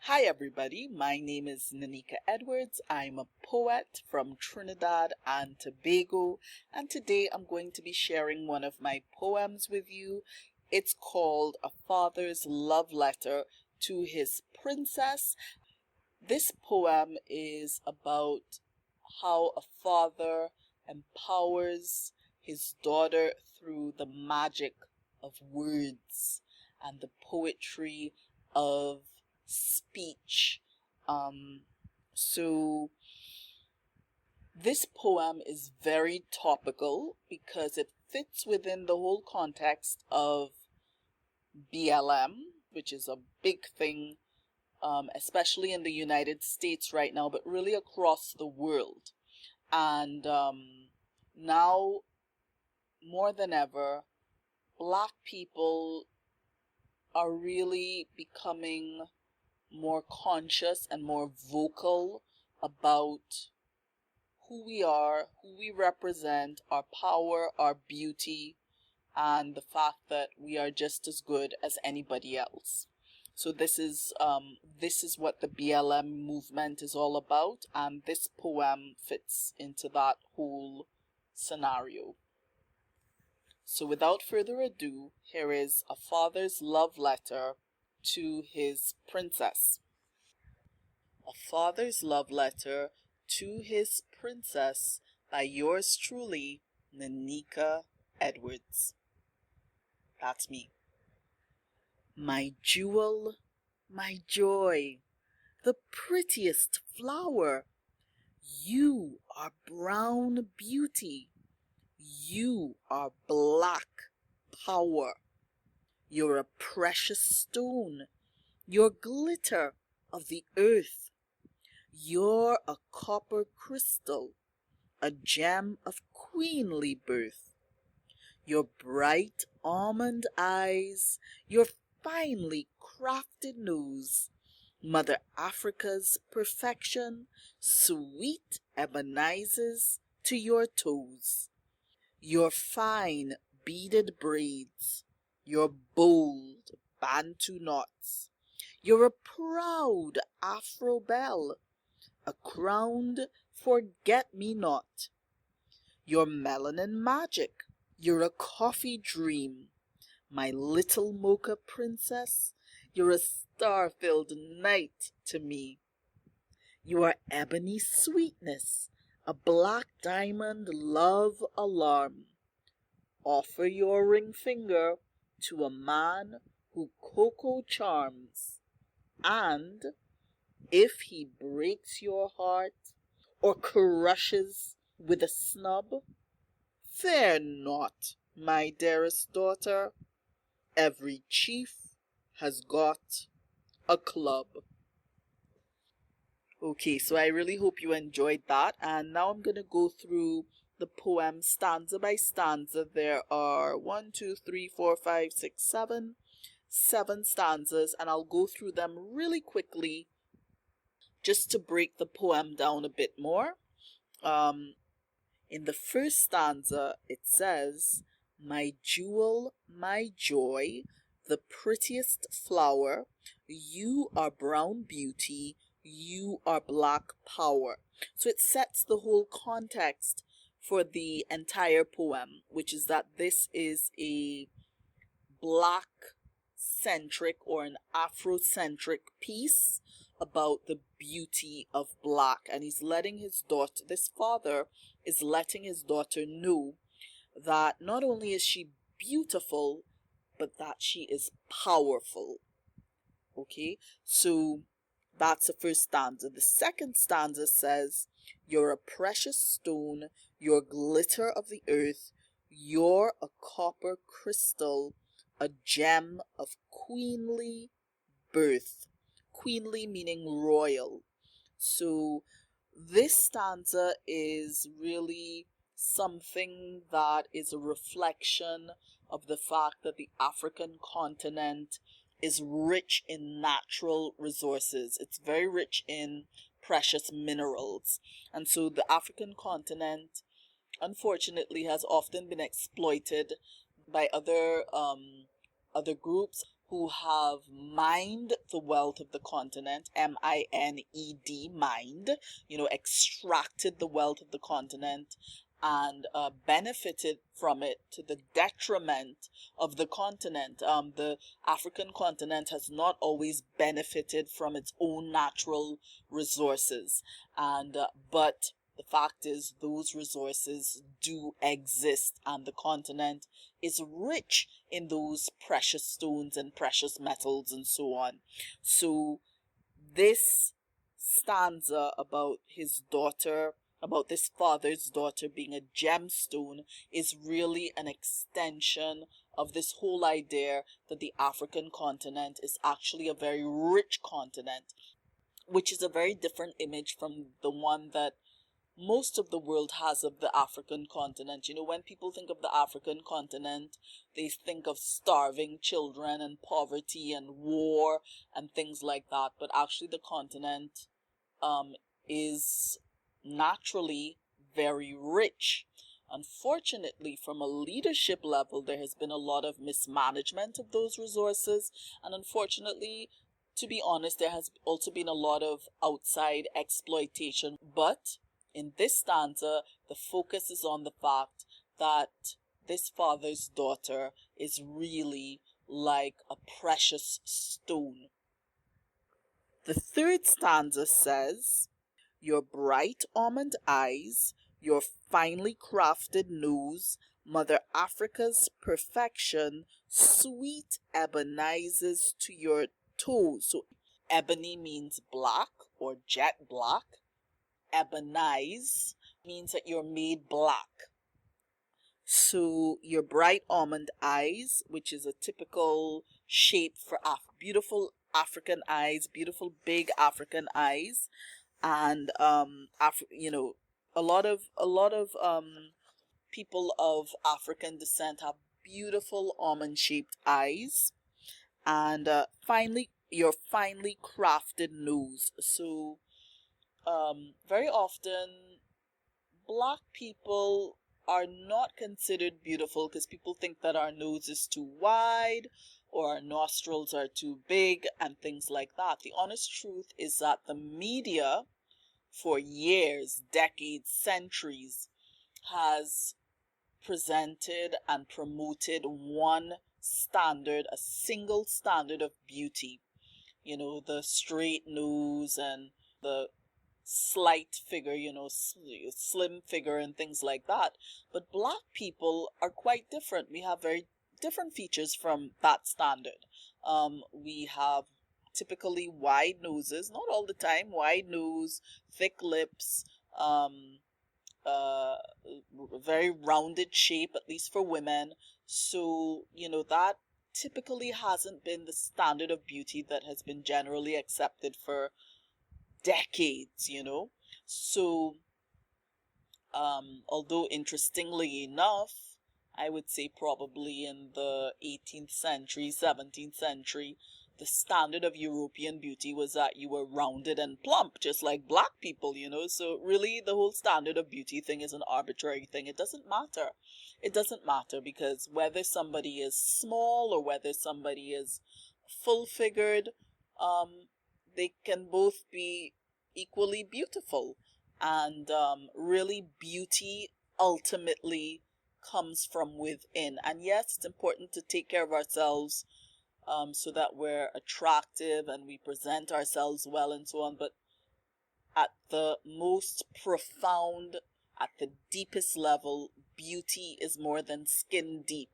Hi everybody, my name is Nanika Edwards. I'm a poet from Trinidad and Tobago, and today I'm going to be sharing one of my poems with you. It's called A Father's Love Letter to His Princess. This poem is about how a father empowers his daughter through the magic of words and the poetry of speech. So this poem is very topical because it fits within the whole context of BLM, which is a big thing, especially in the United States right now, but really across the world. And now, more than ever, Black people are really becoming more conscious and more vocal about who we are, who we represent, our power, our beauty, and the fact that we are just as good as anybody else. So this is what the BLM movement is all about, and this poem fits into that whole scenario. So without further ado, here is A Father's Love Letter to His Princess. A Father's Love Letter to His Princess by yours truly, Nanika Edwards. That's me. My jewel, my joy, the prettiest flower. You are brown beauty. You are black power. You're a precious stone. You're glitter of the earth. You're a copper crystal, a gem of queenly birth. Your bright almond eyes, your finely crafted nose, Mother Africa's perfection, sweet ebonizes to your toes. Your fine beaded braids, your bold Bantu knots, you're a proud Afro belle, a crowned forget-me-not. You're melanin magic, you're a coffee dream, my little mocha princess, you're a star-filled night to me. You are ebony sweetness, a black diamond love alarm. Offer your ring finger to a man who cocoa charms, and if he breaks your heart or crushes with a snub, fear not, my dearest daughter. Every chief has got a club. Okay, so I really hope you enjoyed that, and now I'm going to go through the poem stanza by stanza. There are 7 stanzas, and I'll go through them really quickly just to break the poem down a bit more. In the first stanza, it says, my jewel, my joy, the prettiest flower, you are brown beauty, you are black power. So it sets the whole context for the entire poem, which is that this is a black-centric or an Afrocentric piece about the beauty of black. And he's letting his daughter, this father is letting his daughter know that not only is she beautiful, but that she is powerful. Okay, so that's the first stanza. The second stanza says, you're a precious stone, you're glitter of the earth, you're a copper crystal, a gem of queenly birth. Queenly meaning royal. So this stanza is really something that is a reflection of the fact that the African continent is rich in natural resources. It's very rich in precious minerals. And so the African continent, unfortunately, has often been exploited by other groups, who have mined the wealth of the continent, M-I-N-E-D, mined, extracted the wealth of the continent and benefited from it to the detriment of the continent. The African continent has not always benefited from its own natural resources, and but the fact is, those resources do exist, and the continent is rich in those precious stones and precious metals and so on. So this stanza about his daughter, about this father's daughter being a gemstone, is really an extension of this whole idea that the African continent is actually a very rich continent, which is a very different image from the one that most of the world has of the African continent. When people think of the African continent, they think of starving children and poverty and war and things like that. But actually, the continent is naturally very rich. Unfortunately, from a leadership level, there has been a lot of mismanagement of those resources. And unfortunately, to be honest, there has also been a lot of outside exploitation. But in this stanza, the focus is on the fact that this father's daughter is really like a precious stone. The third stanza says, your bright almond eyes, your finely crafted nose, Mother Africa's perfection, sweet ebonizes to your toes. So ebony means black or jet black. Ebonize means that you're made black. So your bright almond eyes, which is a typical shape for beautiful African eyes, beautiful big African eyes, and a lot of people of African descent have beautiful almond shaped eyes, and your finely crafted nose. So very often black people are not considered beautiful because people think that our nose is too wide or our nostrils are too big and things like that. The honest truth is that the media for years, decades, centuries has presented and promoted one standard, a single standard of beauty. The straight nose and the slight figure, slim figure and things like that. But black people are quite different. We have very different features from that standard. We have typically wide noses, not all the time, wide nose, thick lips, very rounded shape, at least for women. So, that typically hasn't been the standard of beauty that has been generally accepted for decades. So although interestingly enough, I would say probably in the 18th century, 17th century, the standard of European beauty was that you were rounded and plump, just like black people, So really the whole standard of beauty thing is an arbitrary thing. It doesn't matter. It doesn't matter because whether somebody is small or whether somebody is full-figured, they can both be equally beautiful. And really beauty ultimately comes from within. And yes, it's important to take care of ourselves so that we're attractive and we present ourselves well and so on. But at the most profound, at the deepest level, beauty is more than skin deep.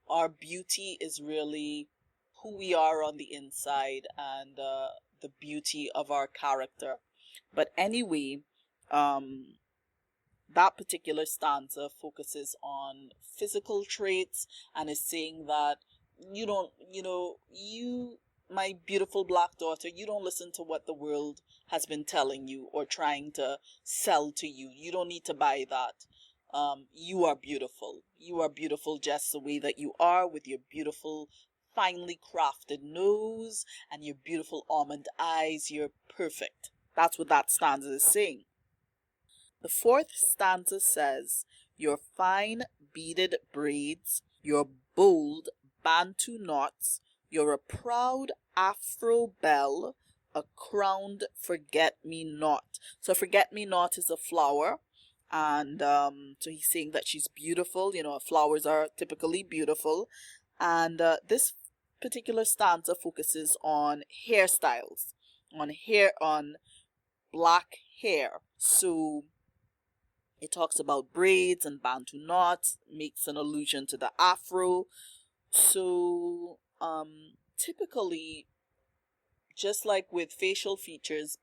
Our beauty is really who we are on the inside and the beauty of our character. But anyway, that particular stanza focuses on physical traits and is saying that my beautiful black daughter, you don't listen to what the world has been telling you or trying to sell to you. You don't need to buy that. You are beautiful. You are beautiful just the way that you are, with your beautiful, finely crafted nose and your beautiful almond eyes. You're perfect. That's what that stanza is saying. The fourth stanza says, your fine beaded braids, your bold Bantu knots, You're a proud Afro belle, a crowned forget-me-not. So forget-me-not is a flower. And so he's saying that she's beautiful. You know, flowers are typically beautiful. And this particular stanza focuses on hairstyles, on black hair. So it talks about braids and bantu knots, makes an allusion to the afro. So typically, just like with facial features,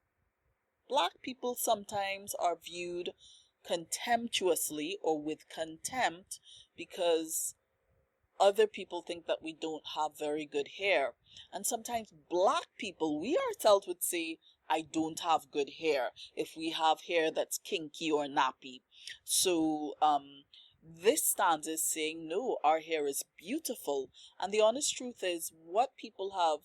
black people sometimes are viewed contemptuously or with contempt because other people think that we don't have very good hair. And sometimes black people, we ourselves would say, I don't have good hair if we have hair that's kinky or nappy. So this stanza is saying, no, our hair is beautiful. And the honest truth is, what people have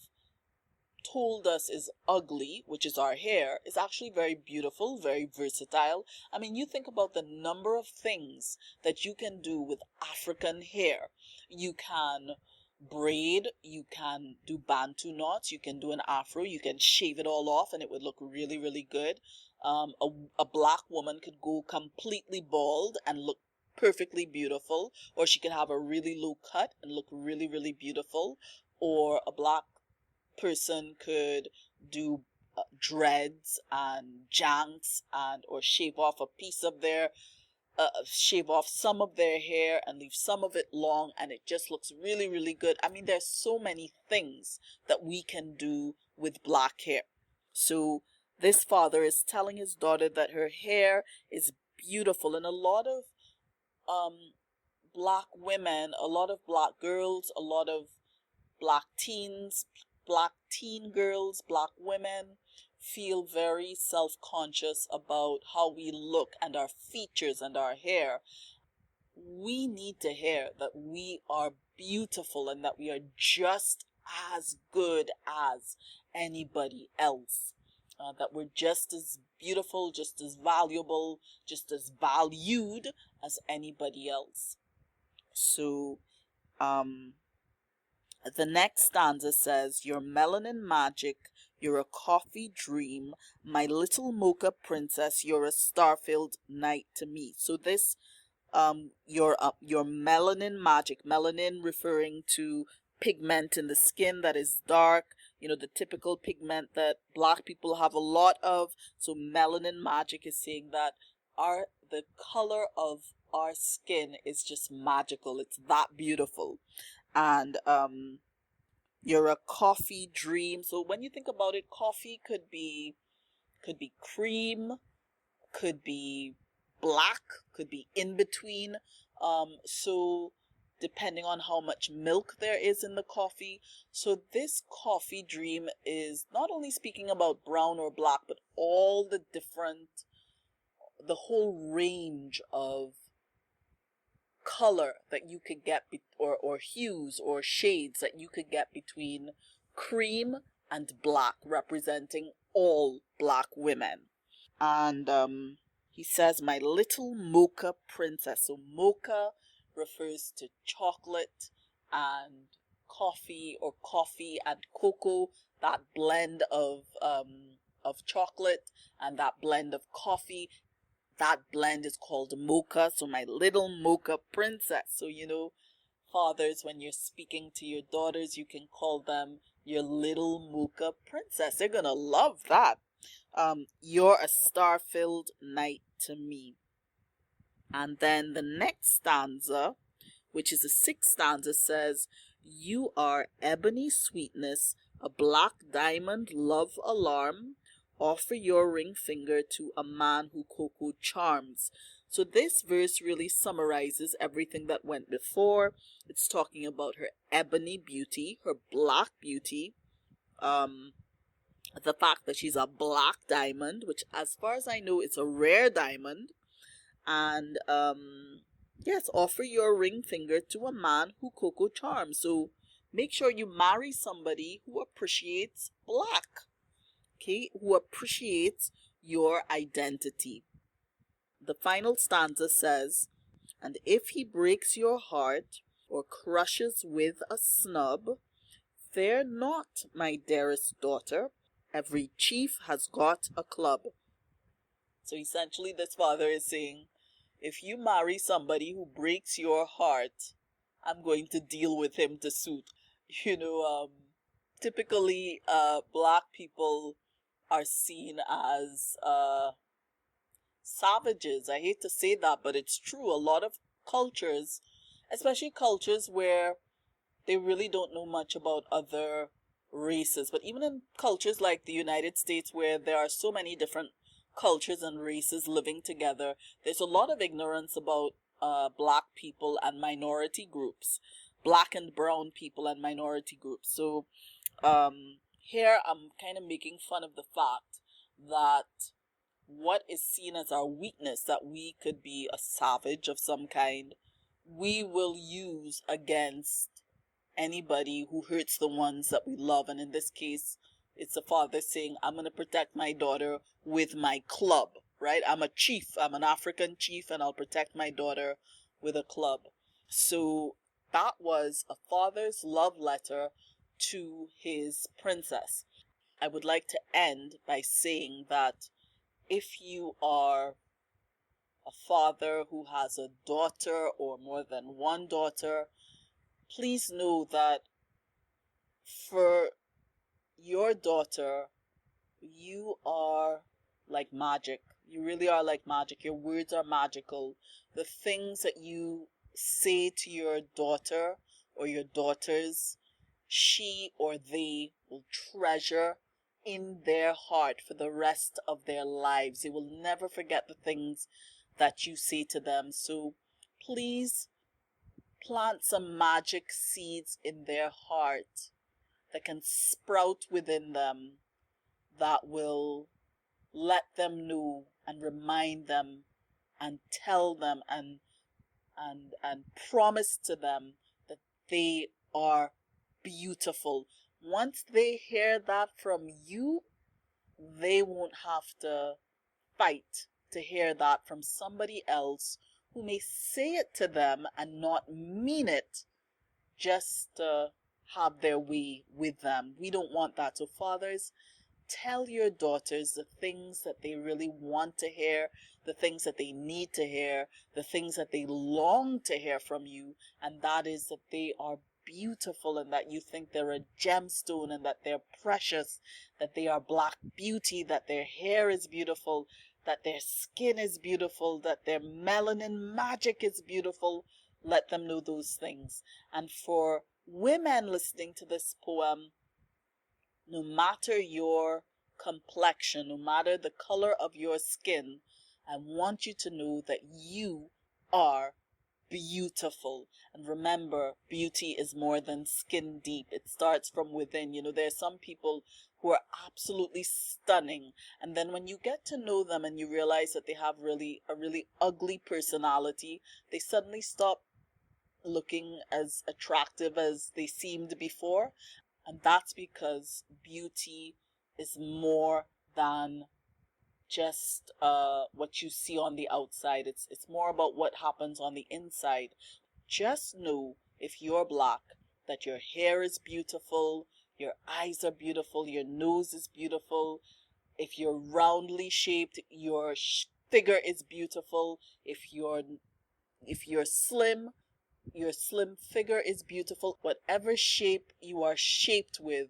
told us is ugly, which is our hair, is actually very beautiful, very versatile. I mean, you think about the number of things that you can do with African hair. You can braid, you can do bantu knots, you can do an afro, you can shave it all off and it would look really, really good. A black woman could go completely bald and look perfectly beautiful, or she could have a really low cut and look really, really beautiful, or a black person could do dreads and janks and or shave off a piece of their shave off some of their hair and leave some of it long, and it just looks really, really good. I mean, there's so many things that we can do with black hair. So this father is telling his daughter that her hair is beautiful, and a lot of black women, a lot of black girls, a lot of black teens, black teen girls, black women feel very self-conscious about how we look and our features and our hair. We need to hear that we are beautiful and that we are just as good as anybody else. That we're just as beautiful, just as valuable, just as valued as anybody else. So, the next stanza says, you're melanin magic, you're a coffee dream, my little mocha princess, you're a star-filled night to me. So this, your melanin magic, melanin referring to pigment in the skin that is dark, you know, the typical pigment that black people have a lot of. So melanin magic is saying that the color of our skin is just magical. It's that beautiful. And you're a coffee dream. So when you think about it, coffee could be cream, could be black, could be in between. So depending on how much milk there is in the coffee. So this coffee dream is not only speaking about brown or black, but all the whole range of color that you could get or hues or shades that you could get between cream and black, representing all black women. And he says, my little mocha princess. So mocha refers to chocolate and coffee, or coffee and cocoa, that blend of chocolate and that blend of coffee. That blend is called mocha. So my little mocha princess. So, you know, fathers, when you're speaking to your daughters, you can call them your little mocha princess. They're gonna love that. You're a star-filled night to me. And then the next stanza, which is the sixth stanza, says, you are ebony sweetness, a black diamond love alarm, offer your ring finger to a man who cocoa charms. So this verse really summarizes everything that went before. It's talking about her ebony beauty, her black beauty, the fact that she's a black diamond, which as far as I know, it's a rare diamond. And yes, offer your ring finger to a man who cocoa charms. So make sure you marry somebody who appreciates black, okay, who appreciates your identity. The final stanza says, and if he breaks your heart or crushes with a snub, "Fear not, my dearest daughter. Every chief has got a club." So essentially, this father is saying, if you marry somebody who breaks your heart, I'm going to deal with him to suit. You know, typically, black people are seen as savages. I hate to say that, but it's true. A lot of cultures, especially cultures where they really don't know much about other races, but even in cultures like the United States, where there are so many different cultures and races living together, there's a lot of ignorance about black people and minority groups, black and brown people and minority groups. So here I'm kind of making fun of the fact that what is seen as our weakness, that we could be a savage of some kind, we will use against anybody who hurts the ones that we love. And in this case, it's a father saying, I'm going to protect my daughter with my club, right? I'm a chief, I'm an African chief, and I'll protect my daughter with a club. So that was a father's love letter to his princess. I would like to end by saying that if you are a father who has a daughter or more than one daughter, please know that for your daughter, you are like magic. You really are like magic. Your words are magical. The things that you say to your daughter or your daughters, she or they will treasure in their heart for the rest of their lives. They will never forget the things that you say to them. So please plant some magic seeds in their heart that can sprout within them, that will let them know and remind them and tell them and promise to them that they are beautiful. Once they hear that from you, they won't have to fight to hear that from somebody else who may say it to them and not mean it, just to have their way with them. We don't want that. So fathers, tell your daughters the things that they really want to hear, the things that they need to hear, the things that they long to hear from you, and that is that they are beautiful and that you think they're a gemstone and that they're precious, that they are black beauty, that their hair is beautiful, that their skin is beautiful, that their melanin magic is beautiful. Let them know those things. And for women listening to this poem, no matter your complexion, no matter the color of your skin, I want you to know that you are beautiful. And remember, beauty is more than skin deep. It starts from within. You know, there are some people who are absolutely stunning, and then when you get to know them and you realize that they have a really ugly personality, they suddenly stop looking as attractive as they seemed before. And that's because beauty is more than just what you see on the outside. It's more about what happens on the inside. Just know, if you're black, that your hair is beautiful, your eyes are beautiful, your nose is beautiful. If you're roundly shaped, your figure is beautiful. If you're slim, your slim figure is beautiful. Whatever shape you are shaped with,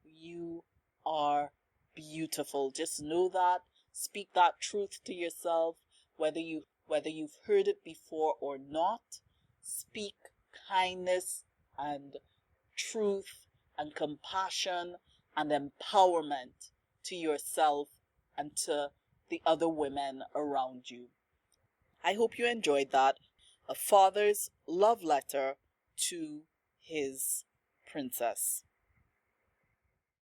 you are beautiful. Just know that. Speak that truth to yourself, whether you've heard it before or not. Speak kindness and truth and compassion and empowerment to yourself and to the other women around you. I hope you enjoyed that. A father's love letter to his princess.